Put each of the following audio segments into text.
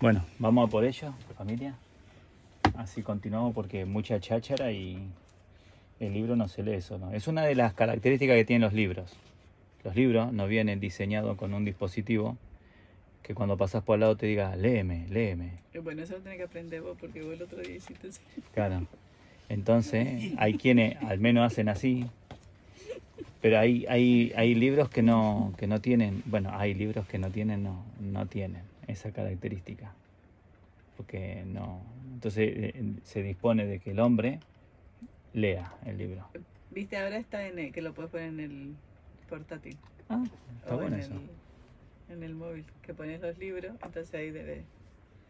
Bueno, vamos a por ello, familia. Así continuamos porque mucha cháchara y el libro no se lee solo. Es una de las características que tienen los libros. Los libros no vienen diseñados con un dispositivo que cuando pasas por al lado te diga, léeme, léeme. Bueno, eso lo tenés que aprender vos porque vos el otro día hiciste así. Claro. Entonces, hay quienes al menos hacen así, pero hay libros que no tienen, bueno, hay libros que no tienen esa característica. Porque no. Entonces se dispone de que el hombre lea el libro. Viste, ahora está en el, que lo puedes poner en el portátil. Ah, está o bueno en eso. En el móvil, que pones los libros, entonces ahí debe.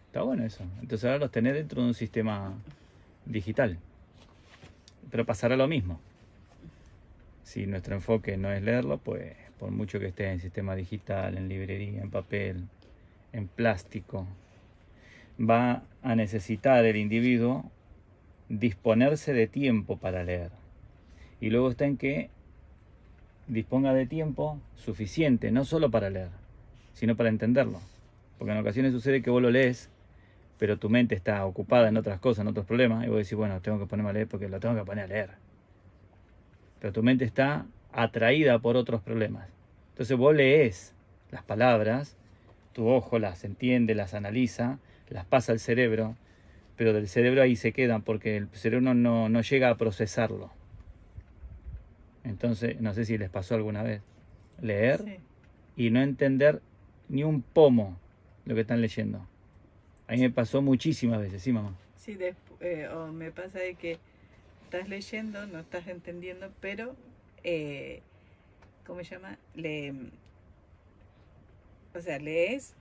Está bueno eso. Entonces ahora los tenés dentro de un sistema digital. Pero pasará lo mismo. Si nuestro enfoque no es leerlo, pues por mucho que esté en sistema digital, en librería, en papel, en plástico, va a necesitar el individuo disponerse de tiempo para leer. Y luego está en que disponga de tiempo suficiente, no solo para leer, sino para entenderlo. Porque en ocasiones sucede que vos lo lees, pero tu mente está ocupada en otras cosas, en otros problemas, y vos decís, bueno, tengo que ponerme a leer porque lo tengo que poner a leer. Pero tu mente está atraída por otros problemas. Entonces vos lees las palabras, tu ojo las entiende, las analiza, las pasa al cerebro, pero del cerebro ahí se quedan porque el cerebro no llega a procesarlo. Entonces, no sé si les pasó alguna vez leer Sí. y no entender ni un pomo lo que están leyendo. A mí me pasó muchísimas veces, ¿sí, mamá? Sí, o me pasa de que estás leyendo, no estás entendiendo, pero, ¿cómo se llama? O sea, lees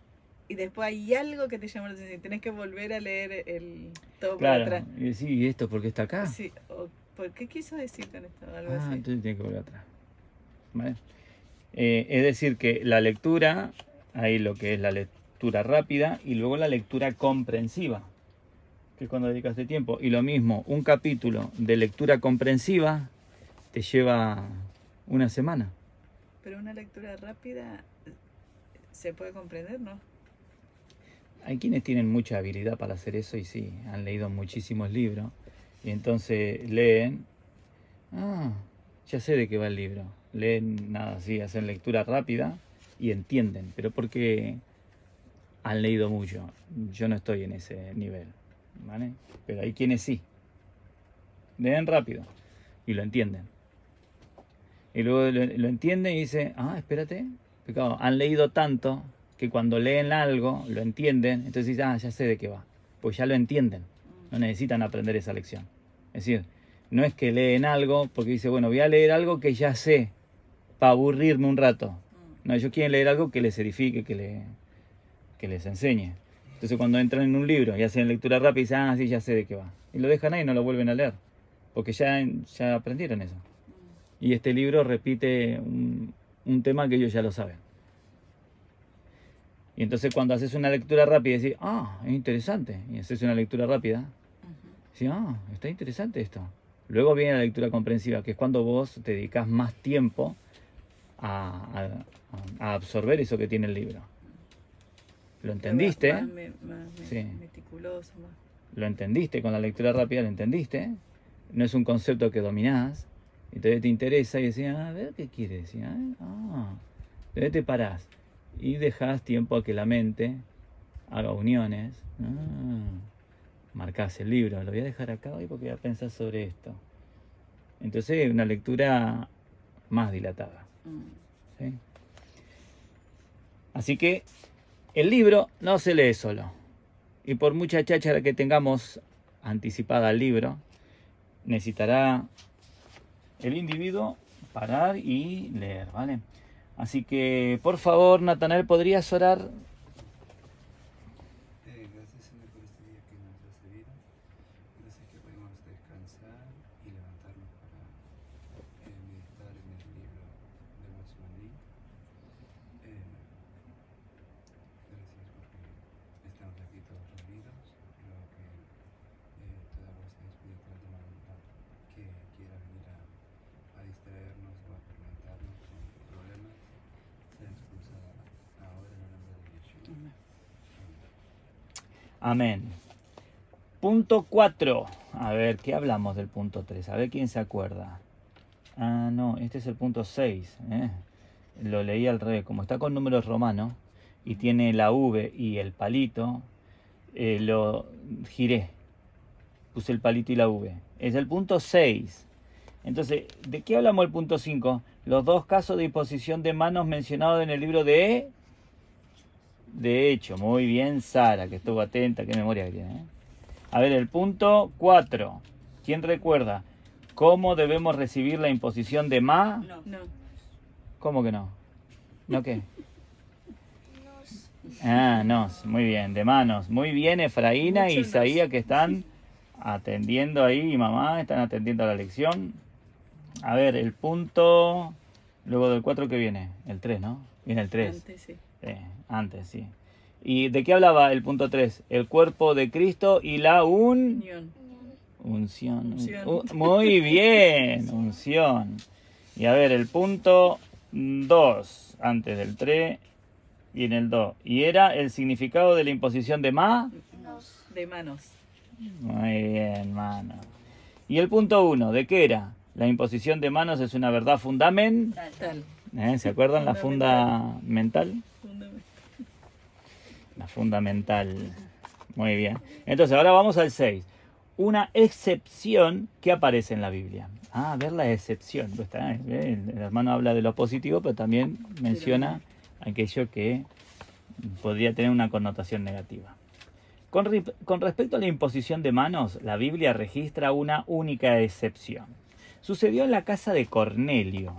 y después hay algo que te llama la atención. Tenés que volver a leer el todo por Claro, atrás. y decís, ¿y esto por qué está acá? Sí, o ¿por qué quiso decir con esto? Algo Ah, así. entonces tiene que volver atrás. ¿Vale? Es decir, que la lectura, hay lo que es la lectura rápida y luego la lectura comprensiva, que es cuando dedicaste tiempo. Y lo mismo, un capítulo de lectura comprensiva te lleva una semana. Pero una lectura rápida se puede comprender, ¿no? Hay quienes tienen mucha habilidad para hacer eso y sí, han leído muchísimos libros y entonces leen, ah, ya sé de qué va el libro. Leen nada así, hacen lectura rápida y entienden, pero porque han leído mucho. Yo no estoy en ese nivel, ¿vale? Pero hay quienes sí, leen rápido y lo entienden. Y luego lo entienden y dicen, ah, espérate, porque claro, han leído tanto que cuando leen algo lo entienden, entonces dicen, ah, ya sé de qué va, pues ya lo entienden, no necesitan aprender esa lección. Es decir, no es que leen algo porque dice, bueno, voy a leer algo que ya sé, para aburrirme un rato. No, ellos quieren leer algo que les edifique, que les enseñe. Entonces cuando entran en un libro y hacen lectura rápida, dicen, ah, sí, ya sé de qué va. Y lo dejan ahí y no lo vuelven a leer, porque ya aprendieron eso. Y este libro repite un tema que ellos ya lo saben. Y entonces cuando haces una lectura rápida decís, ah, es interesante. Y haces una lectura rápida, decís, ah, está interesante esto. Luego viene la lectura comprensiva, que es cuando vos te dedicas más tiempo a absorber eso que tiene el libro. ¿Lo entendiste? Más Sí. meticuloso, más. Lo entendiste con la lectura rápida, lo entendiste. No es un concepto que dominás. Entonces te interesa y decís, a ver qué quiere decir. Entonces te parás y dejás tiempo a que la mente haga uniones. Marcás el libro, lo voy a dejar acá hoy porque voy a pensar sobre esto. Entonces una lectura más dilatada. ¿Sí? Así que el libro no se lee solo. Y por mucha cháchara que tengamos anticipada al libro, necesitará el individuo parar y leer, ¿vale? Así que, por favor, Natanael, ¿podrías orar? Gracias, Señor, por este día que nos has cedido. Gracias que podemos descansar y levantarnos para meditar en el libro de Watchman Nee. Gracias porque estamos aquí todos reunidos. Ruego que toda vuestra espiritual de voluntad que quiera venir a distraernos o a atormentarnos con problemas sea expulsada ahora en el nombre de Yeshua. Amén. Amén. Punto 4. A ver, ¿qué hablamos del punto 3? A ver quién se acuerda. Ah, no, este es el punto 6. Lo leí al revés. Como está con números romanos y tiene la V y el palito, lo giré. Puse el palito y la V. Es el punto 6. Entonces, ¿de qué hablamos el punto 5? Los dos casos de imposición de manos mencionados en el libro de Hecho. Muy bien, Sara, que estuvo atenta. Qué memoria que tiene. A ver, el punto 4. ¿Quién recuerda? ¿Cómo debemos recibir la imposición de No. ¿Cómo que no? ¿No qué? Ah, nos. Muy bien, de manos. Muy bien, Efraína e Isaías, que están atendiendo ahí, mamá, están atendiendo a la lección. A ver, el punto... Luego del 4 que viene, el 3, ¿no? Viene el 3. Antes, sí. Antes, sí. ¿Y de qué hablaba el punto 3? El cuerpo de Cristo y la Unión. unción. Unción. Muy bien, unción. Y a ver, el punto 2, antes del 3 y en el 2. Y era el significado de la imposición de De manos. Muy bien, mano. Y el punto 1, ¿de qué era? La imposición de manos es una verdad fundamental. Tal. ¿Se acuerdan? La funda mental. Fundamental. La fundamental. Muy bien. Entonces, ahora vamos al 6. Una excepción que aparece en la Biblia. A ver la excepción. El hermano habla de lo positivo, pero también menciona aquello que podría tener una connotación negativa. Con respecto a la imposición de manos, la Biblia registra una única excepción. Sucedió en la casa de Cornelio.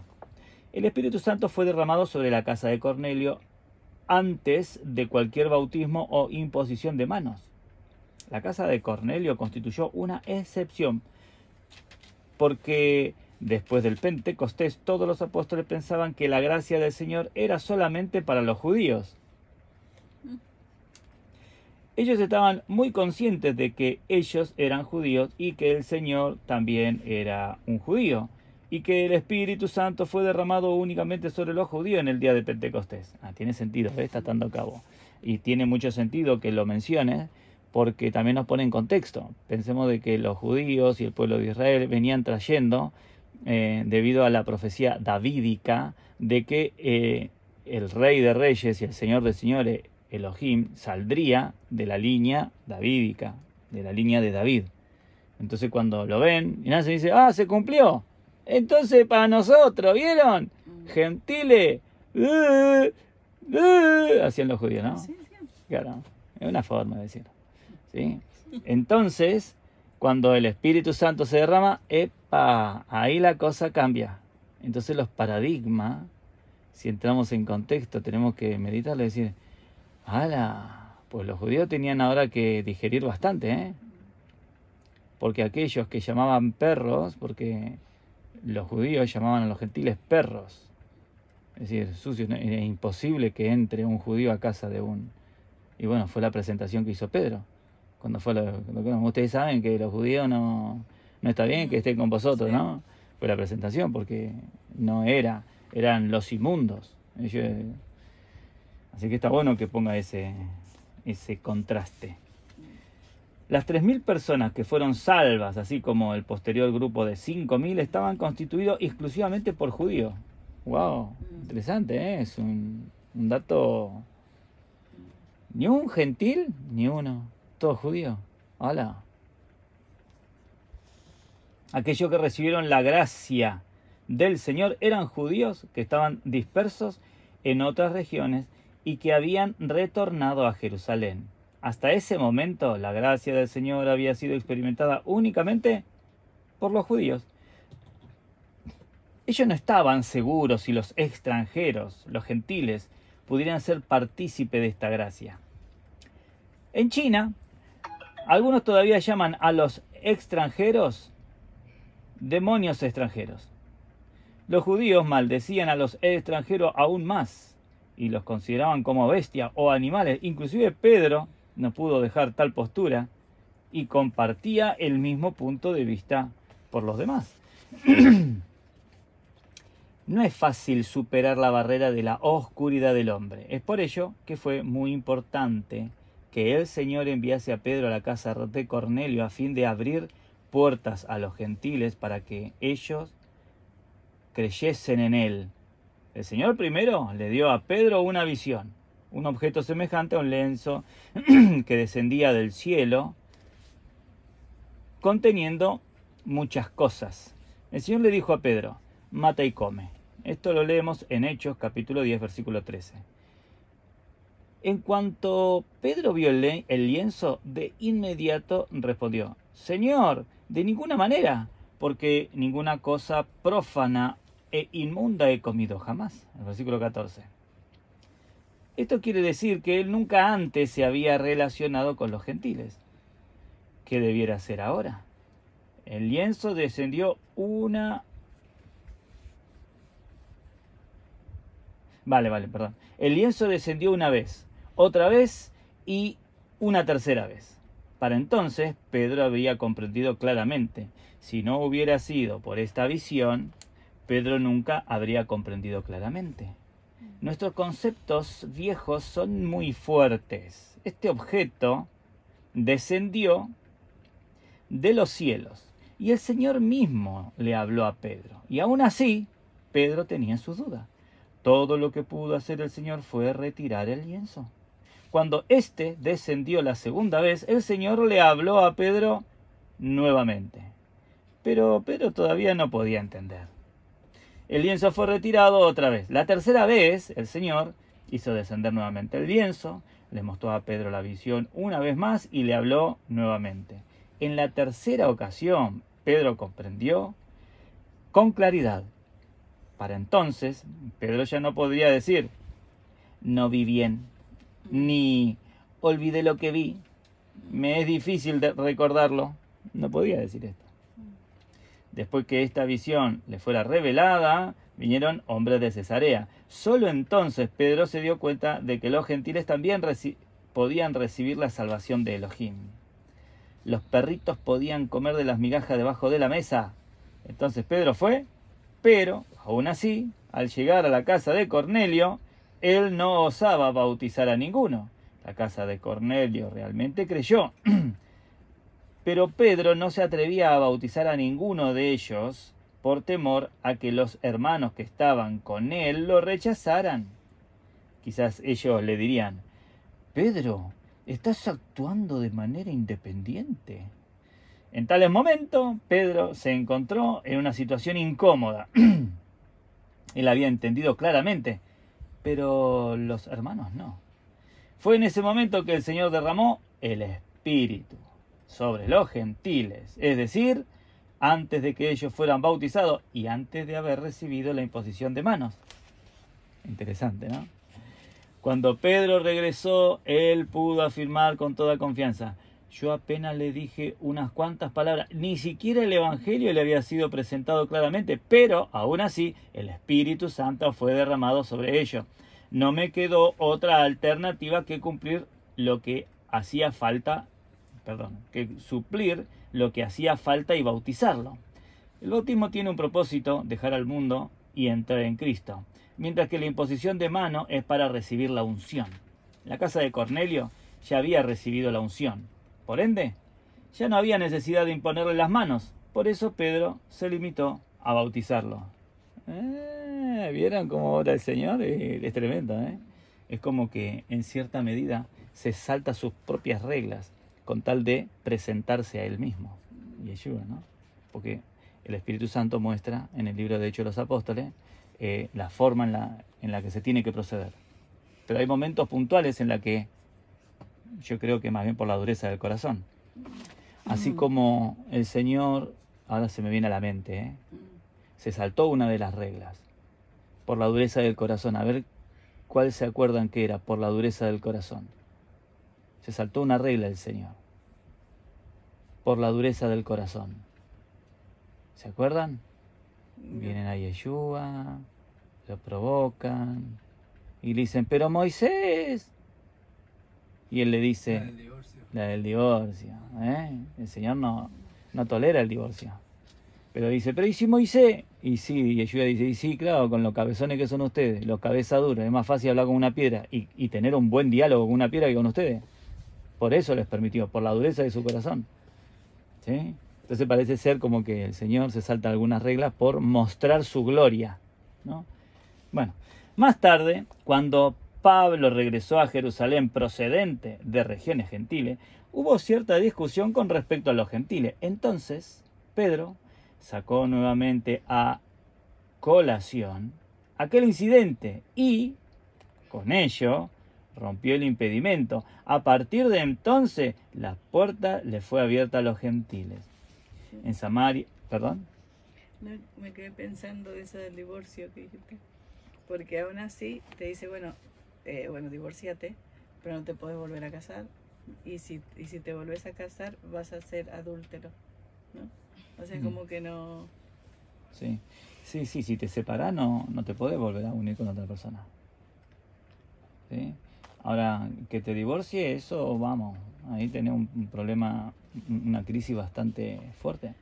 El Espíritu Santo fue derramado sobre la casa de Cornelio antes de cualquier bautismo o imposición de manos. La casa de Cornelio constituyó una excepción porque después del Pentecostés todos los apóstoles pensaban que la gracia del Señor era solamente para los judíos. Ellos estaban muy conscientes de que ellos eran judíos y que el Señor también era un judío y que el Espíritu Santo fue derramado únicamente sobre los judíos en el día de Pentecostés. Tiene sentido, está atando a cabo. Y tiene mucho sentido que lo menciones porque también nos pone en contexto. Pensemos de que los judíos y el pueblo de Israel venían trayendo, debido a la profecía davídica, de que el Rey de Reyes y el Señor de Señores, Elohim, saldría de la línea davídica, de la línea de David. Entonces cuando lo ven, y nada, se dice, se cumplió. Entonces para nosotros, ¿vieron? Gentiles, hacían los judíos, ¿no? Sí. Claro, es una forma de decirlo. ¿Sí? Entonces, cuando el Espíritu Santo se derrama, ahí la cosa cambia. Entonces los paradigmas, si entramos en contexto, tenemos que meditarlo y decir, pues los judíos tenían ahora que digerir bastante, porque aquellos que llamaban perros, porque los judíos llamaban a los gentiles perros, es decir, sucios, era imposible que entre un judío a casa de un... Y bueno, fue la presentación que hizo Pedro. Cuando fue ustedes saben que los judíos no está bien que estén con vosotros, ¿no? Fue la presentación porque no eran los inmundos. Así que está bueno que ponga ese contraste. Las 3.000 personas que fueron salvas, así como el posterior grupo de 5.000, estaban constituidos exclusivamente por judíos. ¡Wow! Interesante, es un dato. Ni un gentil, ni uno. Todo judío. ¡Hala! Aquellos que recibieron la gracia del Señor eran judíos que estaban dispersos en otras regiones y que habían retornado a Jerusalén. Hasta ese momento, la gracia del Señor había sido experimentada únicamente por los judíos. Ellos no estaban seguros si los extranjeros, los gentiles, pudieran ser partícipe de esta gracia. En China, algunos todavía llaman a los extranjeros demonios extranjeros. Los judíos maldecían a los extranjeros aún más y los consideraban como bestias o animales. Inclusive Pedro no pudo dejar tal postura y compartía el mismo punto de vista por los demás. No es fácil superar la barrera de la oscuridad del hombre. Es por ello que fue muy importante que el Señor enviase a Pedro a la casa de Cornelio a fin de abrir puertas a los gentiles para que ellos creyesen en él. El Señor primero le dio a Pedro una visión, un objeto semejante a un lienzo que descendía del cielo, conteniendo muchas cosas. El Señor le dijo a Pedro: mata y come. Esto lo leemos en Hechos capítulo 10, versículo 13. En cuanto Pedro vio el lienzo, de inmediato respondió: Señor, de ninguna manera, porque ninguna cosa prófana e inmunda he comido jamás. El versículo 14. Esto quiere decir que él nunca antes se había relacionado con los gentiles. ¿Qué debiera hacer ahora? El lienzo descendió El lienzo descendió una vez, otra vez y una tercera vez. Para entonces Pedro había comprendido claramente. Si no hubiera sido por esta visión, Pedro nunca habría comprendido claramente. Nuestros conceptos viejos son muy fuertes. Este objeto descendió de los cielos y el Señor mismo le habló a Pedro. Y aún así, Pedro tenía sus dudas. Todo lo que pudo hacer el Señor fue retirar el lienzo. Cuando éste descendió la segunda vez, el Señor le habló a Pedro nuevamente. Pero Pedro todavía no podía entender. El lienzo fue retirado otra vez. La tercera vez, el Señor hizo descender nuevamente el lienzo, le mostró a Pedro la visión una vez más y le habló nuevamente. En la tercera ocasión, Pedro comprendió con claridad. Para entonces, Pedro ya no podría decir: no vi bien, ni olvidé lo que vi, me es difícil de recordarlo. No podía decir esto. Después que esta visión le fuera revelada, vinieron hombres de Cesarea. Solo entonces Pedro se dio cuenta de que los gentiles también podían recibir la salvación de Elohim. Los perritos podían comer de las migajas debajo de la mesa. Entonces Pedro fue, pero aún así, al llegar a la casa de Cornelio, él no osaba bautizar a ninguno. La casa de Cornelio realmente creyó. Pero Pedro no se atrevía a bautizar a ninguno de ellos por temor a que los hermanos que estaban con él lo rechazaran. Quizás ellos le dirían: Pedro, estás actuando de manera independiente. En tales momentos, Pedro se encontró en una situación incómoda. Él había entendido claramente, pero los hermanos no. Fue en ese momento que el Señor derramó el Espíritu sobre los gentiles, es decir, antes de que ellos fueran bautizados y antes de haber recibido la imposición de manos. Interesante, ¿no? Cuando Pedro regresó, él pudo afirmar con toda confianza: yo apenas le dije unas cuantas palabras, ni siquiera el Evangelio le había sido presentado claramente, pero aún así el Espíritu Santo fue derramado sobre ellos. No me quedó otra alternativa que suplir lo que hacía falta y bautizarlo. El bautismo tiene un propósito: dejar al mundo y entrar en Cristo, mientras que la imposición de mano es para recibir la unción. La casa de Cornelio ya había recibido la unción. Por ende, ya no había necesidad de imponerle las manos. Por eso Pedro se limitó a bautizarlo. ¿Vieron cómo obra el Señor? Es tremendo, ¿eh? Es como que en cierta medida se salta sus propias reglas con tal de presentarse a él mismo. Yeshua, ¿no? Porque el Espíritu Santo muestra en el libro de Hechos de los Apóstoles la forma en la que se tiene que proceder. Pero hay momentos puntuales en la que yo creo que más bien por la dureza del corazón. Así como el Señor, ahora se me viene a la mente, se saltó una de las reglas por la dureza del corazón. A ver cuál se acuerdan que era por la dureza del corazón. Se saltó una regla el Señor por la dureza del corazón. ¿Se acuerdan? Vienen a Yeshua, lo provocan y le dicen: pero Moisés. Y él le dice: la del divorcio. El Señor no tolera el divorcio. Pero dice: pero ¿y si Moisés? Y sí, Yeshua dice: y sí, claro, con los cabezones que son ustedes, los cabezaduros, es más fácil hablar con una piedra y tener un buen diálogo con una piedra que con ustedes. Por eso les permitió, por la dureza de su corazón. ¿Sí? Entonces parece ser como que el Señor se salta algunas reglas por mostrar su gloria, ¿no? Bueno, más tarde, cuando Pablo regresó a Jerusalén procedente de regiones gentiles, hubo cierta discusión con respecto a los gentiles. Entonces, Pedro sacó nuevamente a colación aquel incidente y, con ello, rompió el impedimento. A partir de entonces, la puerta le fue abierta a los gentiles. En Samaria, ¿perdón? No, me quedé pensando de eso del divorcio que dijiste. Porque aún así te dice, bueno, divórciate, pero no te puedes volver a casar. Y si te volvés a casar, vas a ser adúltero, ¿no? O sea, como que no... Sí, si te separás no te podés volver a unir con otra persona. ¿Sí? Ahora, que te divorcie, eso, vamos, ahí tenés un problema, una crisis bastante fuerte.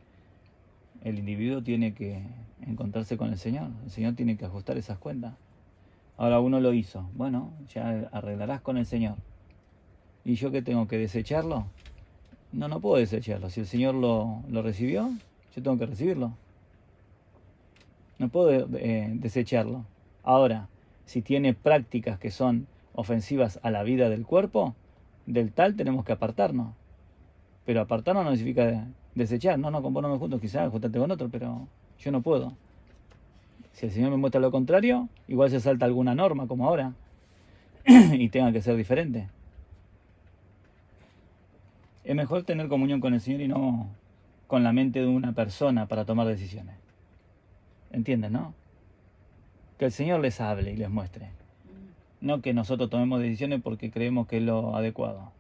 El individuo tiene que encontrarse con el Señor tiene que ajustar esas cuentas. Ahora uno lo hizo, bueno, ya arreglarás con el Señor. ¿Y yo qué tengo que desecharlo? No puedo desecharlo. Si el Señor lo recibió, yo tengo que recibirlo. No puedo desecharlo. Ahora, si tiene prácticas que son ofensivas a la vida del cuerpo, del tal tenemos que apartarnos. Pero apartarnos no significa desechar. No, con vos no me junto, quizás juntate con otro, pero yo no puedo. Si el Señor me muestra lo contrario, igual se salta alguna norma, como ahora, y tenga que ser diferente. Es mejor tener comunión con el Señor y no con la mente de una persona para tomar decisiones. ¿Entienden, no? Que el Señor les hable y les muestre. No que nosotros tomemos decisiones porque creemos que es lo adecuado.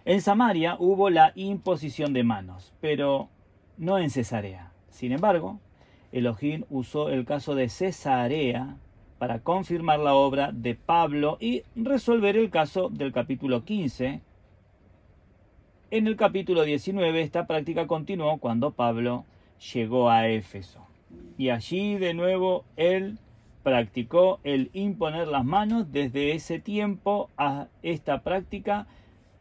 En Samaria hubo la imposición de manos, pero no en Cesarea. Sin embargo, Elohim usó el caso de Cesarea para confirmar la obra de Pablo y resolver el caso del capítulo 15. En el capítulo 19 esta práctica continuó cuando Pablo llegó a Éfeso. Y allí de nuevo él practicó el imponer las manos. Desde ese tiempo a esta práctica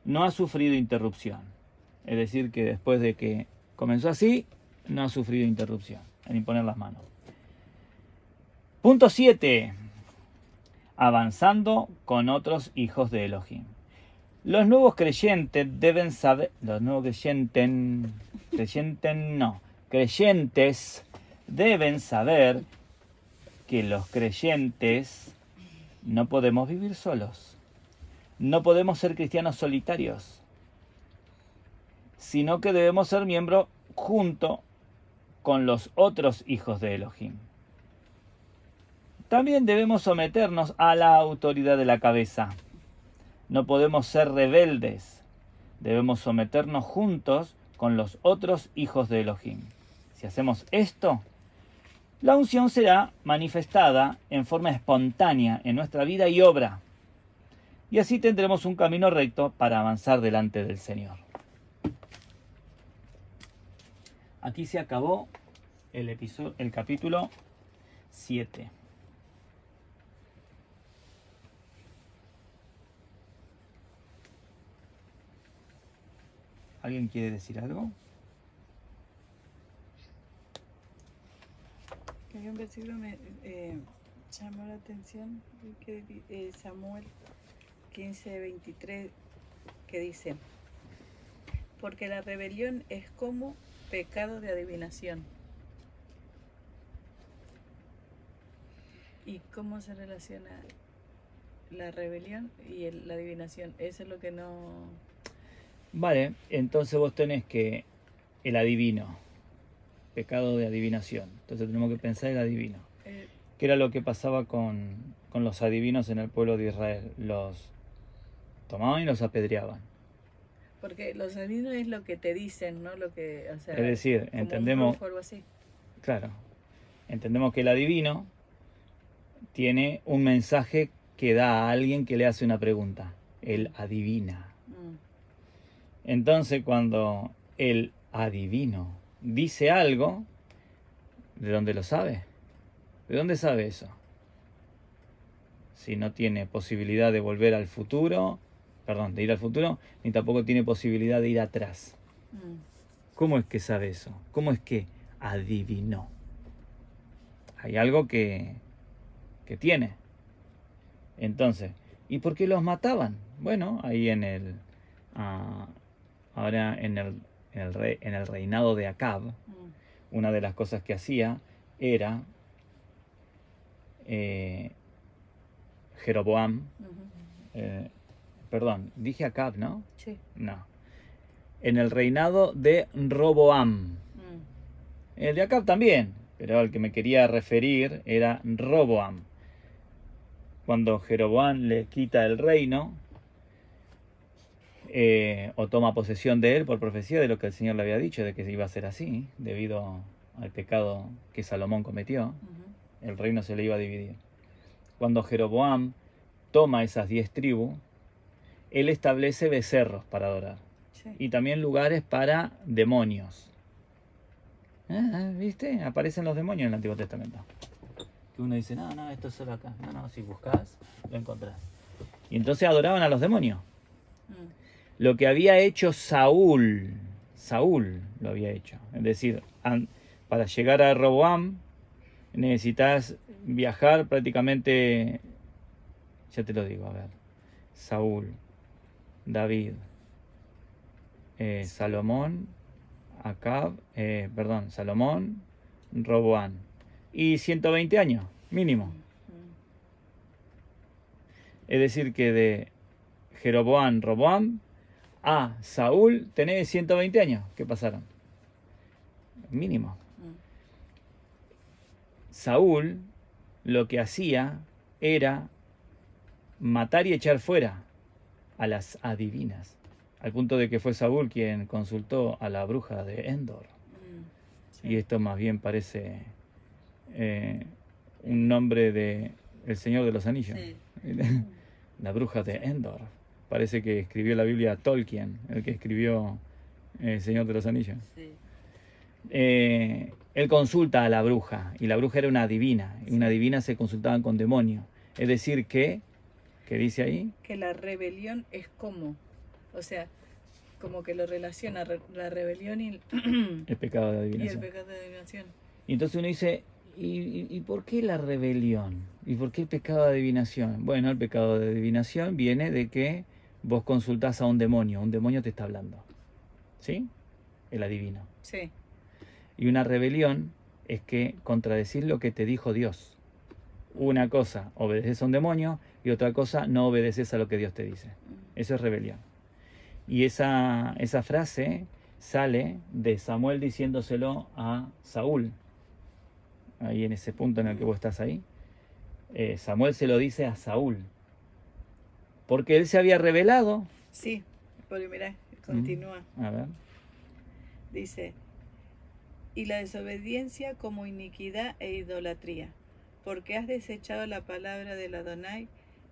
no ha sufrido interrupción. Es decir, que después de que comenzó así, no ha sufrido interrupción en imponer las manos. Punto 7. Avanzando con otros hijos de Elohim. Los nuevos creyentes deben saber, creyentes deben saber que los creyentes no podemos vivir solos. No podemos ser cristianos solitarios, sino que debemos ser miembros junto con los otros hijos de Elohim. También debemos someternos a la autoridad de la cabeza. No podemos ser rebeldes. Debemos someternos juntos con los otros hijos de Elohim. Si hacemos esto, la unción será manifestada en forma espontánea en nuestra vida y obra. Y así tendremos un camino recto para avanzar delante del Señor. Aquí se acabó el capítulo 7. ¿Alguien quiere decir algo? Hay un versículo me llamó la atención, que Samuel 15:23, que dice: porque la rebelión es como pecado de adivinación. ¿Y cómo se relaciona la rebelión y la adivinación? Eso es lo que no... Vale, entonces vos tenés que el adivino, pecado de adivinación. Entonces tenemos que pensar el adivino. ¿Qué era lo que pasaba con los adivinos en el pueblo de Israel? Los tomaban y los apedreaban. Porque los adivinos es lo que te dicen, ¿no? Lo que, o sea, es decir, como entendemos... un brujo o algo así. Claro. Entendemos que el adivino tiene un mensaje que da a alguien que le hace una pregunta. Él adivina. Entonces, cuando el adivino dice algo, ¿de dónde lo sabe? ¿De dónde sabe eso? Si no tiene posibilidad de volver al futuro, perdón, de ir al futuro, ni tampoco tiene posibilidad de ir atrás. Mm. ¿Cómo es que sabe eso? ¿Cómo es que adivinó? Hay algo que tiene. Entonces, ¿y por qué los mataban? Bueno, ahí en el ahora en el reinado de Acab, Mm. una de las cosas que hacía era Jeroboam, Ujú. perdón, dije Acab, ¿no? Sí. No. En el reinado de Roboam. Mm. El de Acab también, pero al que me quería referir era Roboam. Cuando Jeroboam le quita el reino, o toma posesión de él por profecía de lo que el Señor le había dicho, de que iba a ser así, debido al pecado que Salomón cometió, Ujú. el reino se le iba a dividir. Cuando Jeroboam toma esas 10 tribus, él establece becerros para adorar Sí. y también lugares para demonios. ¿Viste? Aparecen los demonios en el Antiguo Testamento. Que uno dice, no, esto es solo acá. No, si buscas, lo encontrás. Y entonces adoraban a los demonios. Mm. Lo que había hecho Saúl lo había hecho. Es decir, para llegar a Roboam necesitas viajar prácticamente, ya te lo digo, a ver, Saúl, David, Salomón, Salomón, Roboam. Y 120 años, mínimo. Mm. Es decir, que de Roboam, a Saúl tenés 120 años. ¿Qué pasaron? Mínimo. Mm. Saúl lo que hacía era matar y echar fuera a las adivinas. Al punto de que fue Saúl quien consultó a la bruja de Endor. Mm. Sí. Y esto más bien parece un nombre de El Señor de los Anillos. Sí. La bruja de Endor. Parece que escribió la Biblia Tolkien, el que escribió El Señor de los Anillos. Sí. Él consulta a la bruja, y la bruja era una adivina, y una adivina se consultaban con demonios. Es decir que, ¿qué dice ahí? Que la rebelión es como, o sea, como que lo relaciona la rebelión y El pecado de y el adivinación. pecado de adivinación. Y entonces uno dice, ¿y por qué la rebelión? ¿Y por qué el pecado de adivinación? Bueno, el pecado de adivinación viene de que vos consultás a un demonio te está hablando. ¿Sí? El adivino. Sí. Y una rebelión es que contradecir lo que te dijo Dios. Una cosa, obedeces a un demonio, y otra cosa, no obedeces a lo que Dios te dice. Eso es rebelión. Y esa frase sale de Samuel diciéndoselo a Saúl. Ahí en ese punto en el que vos estás ahí. Samuel se lo dice a Saúl. Porque él se había rebelado. Sí, porque mirá, continúa. A ver. Dice, y la desobediencia como iniquidad e idolatría, porque has desechado la palabra del Adonai,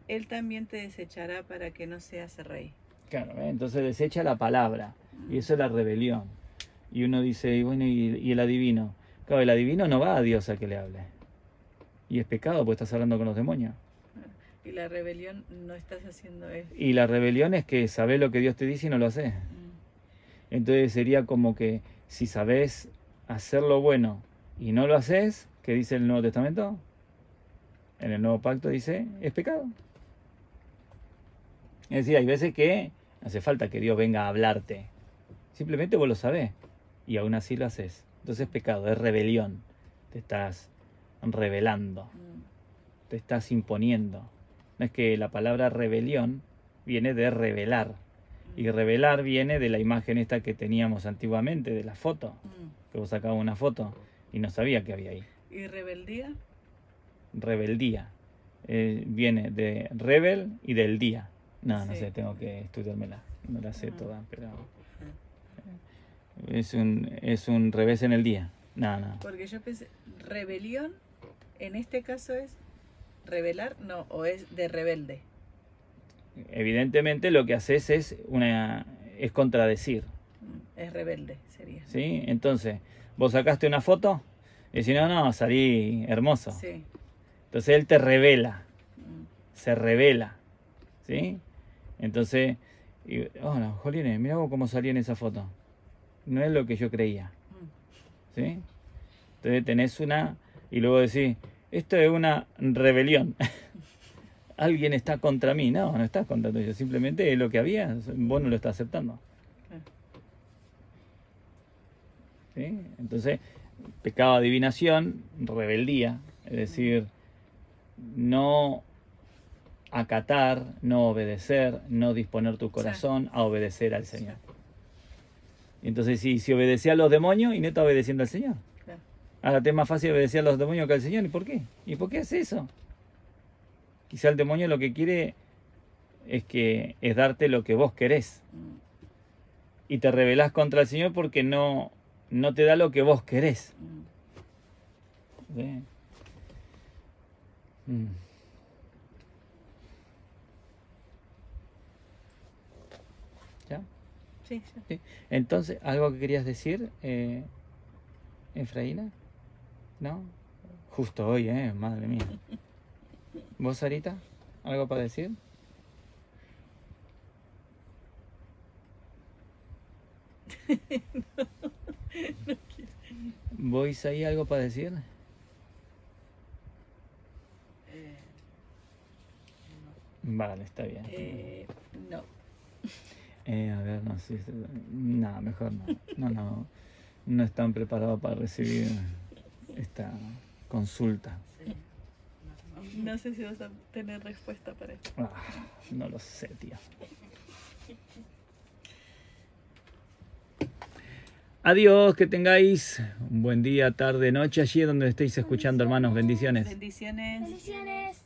él también te desechará para que no seas rey. Claro, entonces desecha la palabra. Y eso es la rebelión. Y uno dice, y bueno, ¿y el adivino? Claro, el adivino no va a Dios a que le hable. Y es pecado porque estás hablando con los demonios. Y la rebelión no estás haciendo eso. Y la rebelión es que sabés lo que Dios te dice y no lo haces. Entonces sería como que si sabés hacer lo bueno y no lo haces, ¿qué dice el Nuevo Testamento? En el Nuevo Pacto dice, es pecado. Es decir, hay veces que hace falta que Dios venga a hablarte. Simplemente vos lo sabés y aún así lo haces. Entonces es pecado, es rebelión. Te estás rebelando, te estás imponiendo. No es que la palabra rebelión viene de revelar. Y revelar viene de la imagen esta que teníamos antiguamente, de la foto. Que vos sacabas una foto y no sabía qué había ahí. ¿Y rebeldía? Rebeldía. Viene de rebel y del día. No Sí. sé, tengo que estudiármela. No la sé toda, pero... Es un revés en el día. No. Porque yo pensé, rebelión, en este caso es rebelar, no, o es de rebelde. Evidentemente lo que haces es contradecir. Es rebelde, sería. ¿Sí? Entonces, vos sacaste una foto y decís, no, salí hermoso. Sí. Entonces él te revela, se revela, ¿sí? Entonces, hola, Jolines, mirá vos cómo salí en esa foto. No es lo que yo creía. ¿Sí? Entonces tenés una, y luego decís, esto es una rebelión. Alguien está contra mí. No, no estás contra tuyo, simplemente es lo que había, vos no lo estás aceptando. ¿Sí? Entonces, pecado de adivinación, rebeldía, es decir, no acatar, no obedecer, no disponer tu corazón a obedecer al Señor. Y entonces, si obedecía a los demonios y no está obedeciendo al Señor. Ahora te es más fácil obedecer a los demonios que al Señor. ¿Y por qué? ¿Y por qué hace eso? Quizá el demonio lo que quiere es darte lo que vos querés. Y te rebelás contra el Señor porque no te da lo que vos querés. ¿Sí? ¿Ya? Sí, ya. Sí. Entonces, ¿algo que querías decir, Efraína? ¿No? Justo hoy, madre mía. ¿Vos, Sarita? ¿Algo para decir? No quiero. ¿Vos ahí algo para decir? Vale, está bien. No. A ver, no sé. No, mejor no. No están preparados para recibir esta consulta. No sé si vas a tener respuesta para esto. No lo sé, tío. Adiós, que tengáis un buen día, tarde, noche, allí donde estéis escuchando, hermanos. Bendiciones. Bendiciones. Bendiciones.